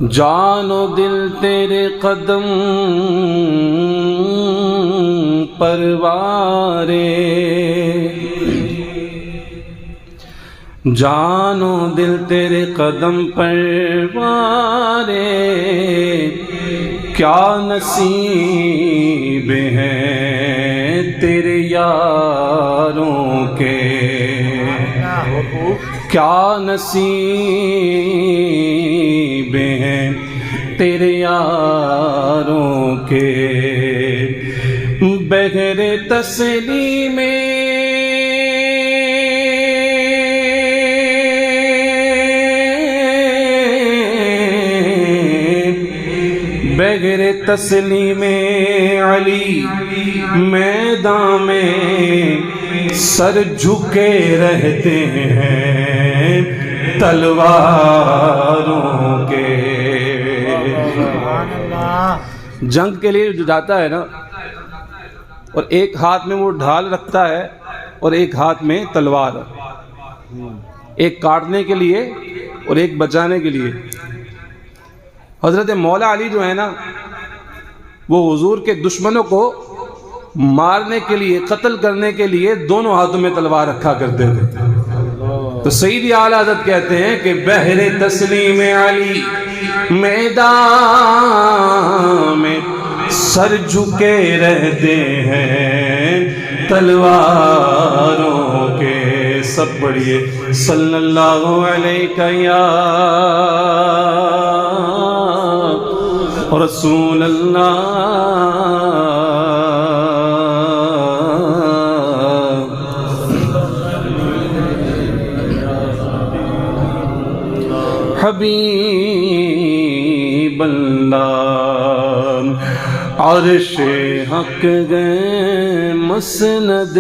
جان و دل تیرے قدم پروارے، جان و دل تیرے قدم پروارے، کیا نصیب ہیں تیرے یاروں کے، کیا نصیب ہیں تیرے یاروں کے، بغیر تسلیم بغیر تسلیم علی میدان میں سر جھکے رہتے ہیں تلواروں کے۔ جنگ کے لیے جو جاتا ہے نا، اور ایک ہاتھ میں وہ ڈھال رکھتا ہے اور ایک ہاتھ میں تلوار، ایک کاٹنے کے لیے اور ایک بچانے کے لیے۔ حضرت مولا علی جو ہے نا، وہ حضور کے دشمنوں کو مارنے کے لیے، قتل کرنے کے لیے دونوں ہاتھوں میں تلوار رکھا کرتے تھے۔ تو سیدی اعلیٰ حضرت کہتے ہیں کہ بہر تسلیم علی میدان میں سر جھکے رہتے ہیں تلواروں کے۔ سب پڑھیے صلی اللہ علیہ یا رسول اللہ، حبیب اللہ، عرش حق گئے مسند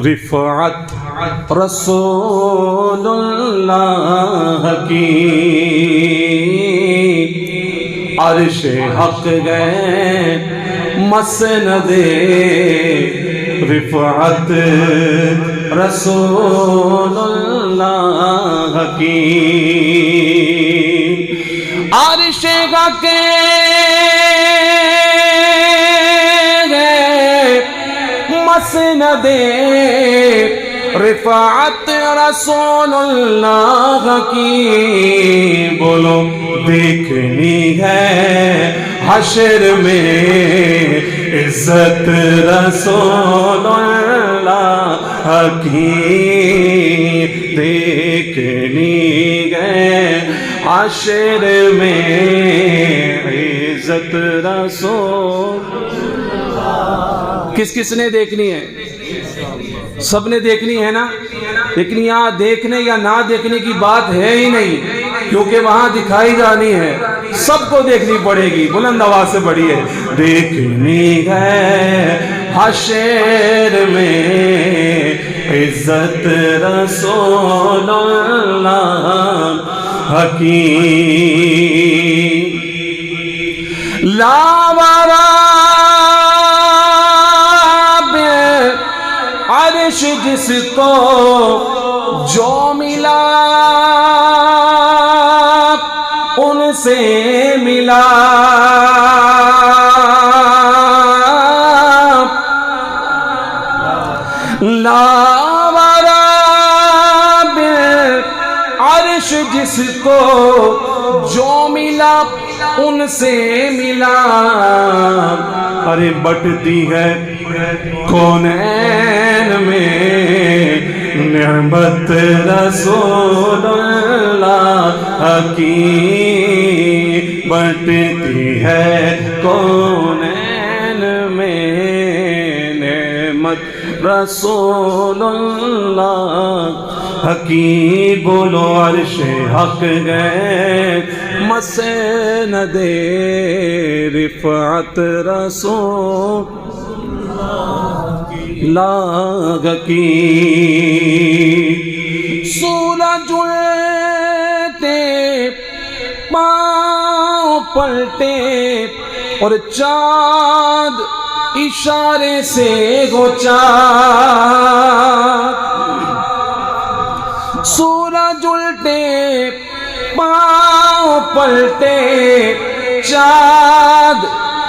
رفعت رسول اللہ کی، عرش حق گئے مسند رفعت رسول اللہ کی، عرش حق گئے مسند رفعت رسول اللہ کی۔ بولو دیکھنی ہے حشر میں عزت رسول اللہ کی، دیکھنی ہے حشر میں عزت رسول۔ کس کس نے دیکھنی ہے؟ سب نے دیکھنی ہے نا، لیکن یہاں دیکھنے یا نہ دیکھنے کی بات ہے ہی نہیں، کیونکہ وہاں دکھائی جانی ہے، سب کو دیکھنی پڑے گی۔ بلند آواز سے پڑھیے، دیکھنی ہے حشر میں عزت رسول اللہ کی، لاورا عرش جس کو جو ملا ان سے ملا، لاورا عرش جس کو جو ملا ان سے ملا، ارے بٹتی ہے کونین میں نعمت رسول اللہ کی، بٹتی ہے کونین میں نعمت رسول اللہ کی۔ بولو عرش حق گئے مسند رفعت رسول اللہ کی، سورج الٹے پاؤں پلٹے اور چاند اشارے سے گوچا، سورج الٹے پاؤں پلٹے چاند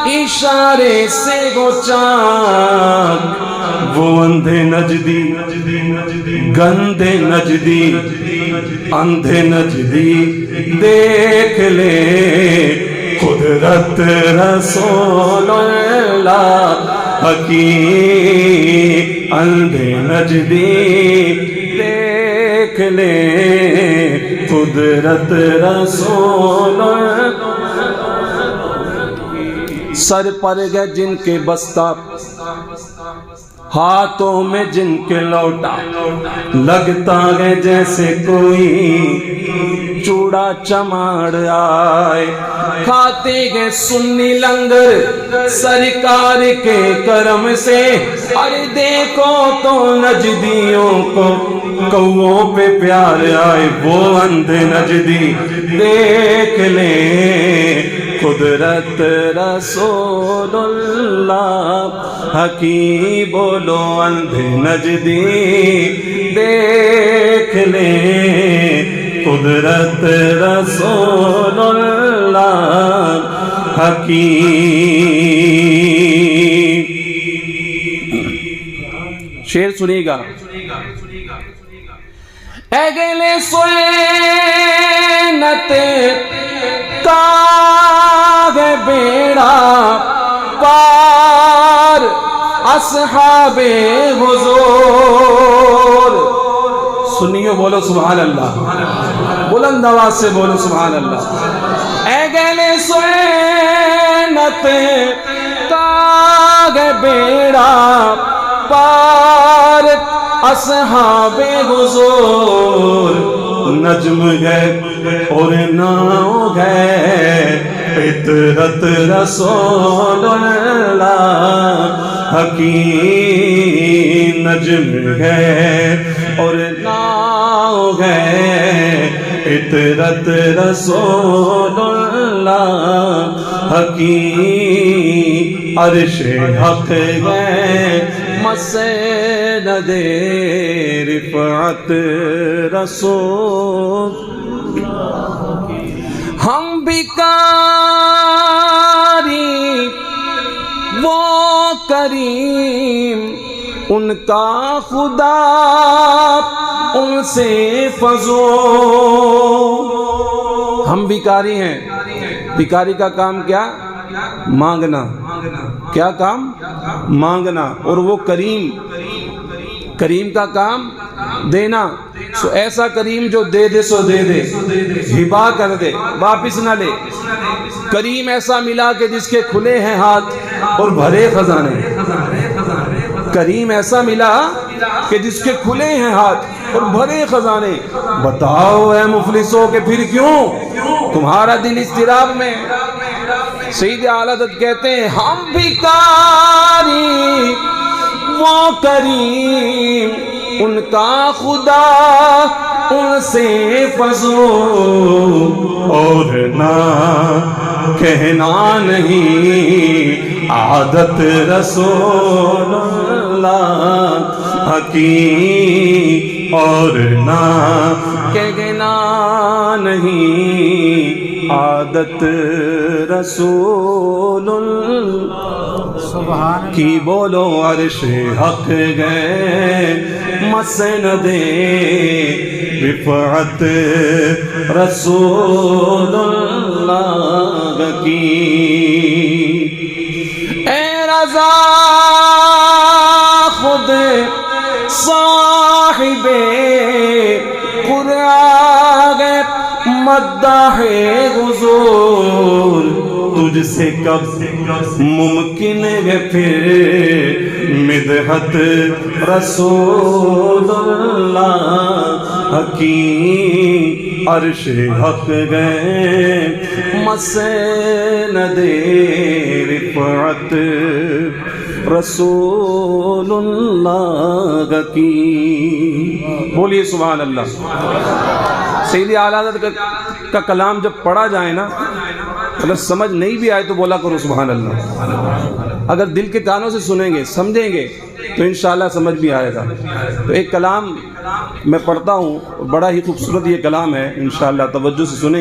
اشارے سے گو چاند وہ اندھے نجدی گندے نجدی اندھے نجدی دیکھ لے قدرت رسول اللہ حکیم اندھے نجدی دیکھ لے قدرت رسول سر پر گئے جن کے بستہ ہاتھوں میں جن کے لوٹا لگتا ہے جیسے کوئی چوڑا چماڑ آئے کھاتے گئے سنی لنگر سرکار کے کرم سے ارے دیکھو تو نجدیوں کو کووں پہ پیار آئے وہ اندھے نجدی دیکھ لے قدرت رسول اللہ حکیم بولو اندھے نجدی دیکھ لے قدرت رسول اللہ حکیم شعر سنیے گا اگلے سوینت تاغ بیڑا پار اصحاب حضور سنیو بولو سبحان اللہ بلند آواز سے بولو سبحان اللہ اے گلے سوینت تاغ بیڑا پار اصحاب حضور نجم گئے اور ناؤ گئے فطرت رسول اللہ حکیم نجم گئے اور ناؤ گئے فطرت رسول اللہ حکیم عرش حق گئے مسند رفعت رسول ہم بھکاری وہ کریم ان کا خدا ان سے فضول ہم بھکاری ہیں بھکاری کا کام کیا مانگنا کیا کام مانگنا اور وہ کریم کا کام دینا سو ایسا کریم جو دے دے سو دے دے ہبا کر دے واپس نہ لے کریم ایسا ملا کہ جس کے کھلے ہیں ہاتھ اور بھرے خزانے کریم ایسا ملا کہ جس کے کھلے ہیں ہاتھ اور بھرے خزانے بتاؤ اے مفلسوں کہ پھر کیوں تمہارا دل اضطراب میں سید اعلیٰ حضرت کہتے ہیں ہم بھکاری وہ کریم ان کا خدا ان سے فضول اور نہ کہنا نہیں عادت رسول اللہ حکیم اور نہ کہنا نہیں عادت رسول اللہ کی بولو عرش حق گئے مسند رفعت رسول اللہ کی اے رضا خود صاحب قرآن مداح حضور تجھ سے کب ممکن ہے پھر مدحت رسول اللہ حکیم عرش حق گئے مسند رفعت رسول اللہ کی بولیے سبحان اللہ سید اعلیٰ حضرت کا کلام جب پڑھا جائے نا اگر سمجھ نہیں بھی آئے تو بولا کرو سبحان اللہ اگر دل کے کانوں سے سنیں گے سمجھیں گے تو انشاءاللہ سمجھ بھی آئے گا تو ایک کلام میں پڑھتا ہوں بڑا ہی خوبصورت یہ کلام ہے انشاءاللہ توجہ سے سنیں گے